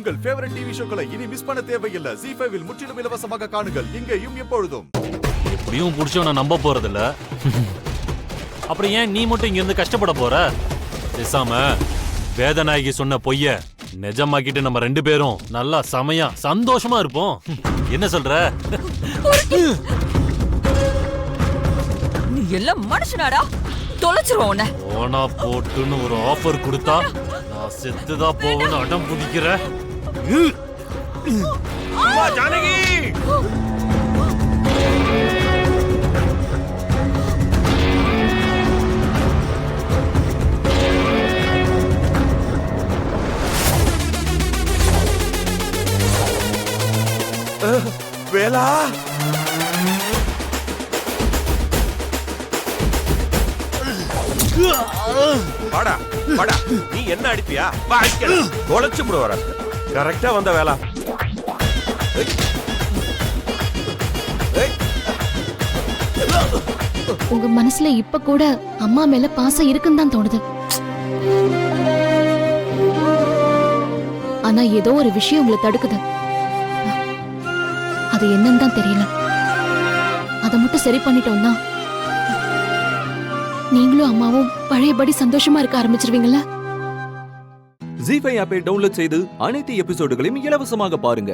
உங்கள் favourite TV ஷோக்களை இனி miss பண்ண தேவையில்லை. ZEE5 இல் முற்றிலும் இலவசமாக காணுங்கள், இங்கேயும் எப்பொழுதும். எப்படியும் புடிச்சவன நம்ப போறதில்ல. அப்புறம் ஏன் நீ மட்டும் இங்க இருந்து கஷ்டப்பட போற? பேசாம வேதநாயகி சொன்ன பொய்ய நிஜமாக்கிட்டு நம்ம 2 பேரும் நல்லா சமையா சந்தோஷமா இருப்போம். என்ன சொல்ற? நீ எல்லாம் மனுஷனாடா, தொலைச்சிருவோம் உன்னை. ஓனா போட்டுன்னு ஒரு ஆஃபர் கொடுத்தா நான் செத்துதான் போவேன்னு அடம் பிடிக்கிற. ஜானகி வேலா, வாடா வாடா. நீ என்ன அடிப்பியா? தொலைச்சு விடு வர. கரெக்டா வந்த வேலா. உங்க மனசுல இப்ப கூட அம்மா மேல பாசம் இருக்குன்னு தான் தோணுது. ஆனா ஏதோ ஒரு விஷயம் உங்களை தடுக்குது. அது என்னன்னு தான் தெரியல. அதை மட்டும் சரி பண்ணிட்டோம்னா நீங்களும் அம்மாவும் பழையபடி சந்தோஷமா இருக்க ஆரம்பிச்சிருவீங்கல்ல. ZEE5 ஆப்பை டவுன்லோட் செய்து அனைத்து எபிசோடுகளையும் இலவசமாக பாருங்க.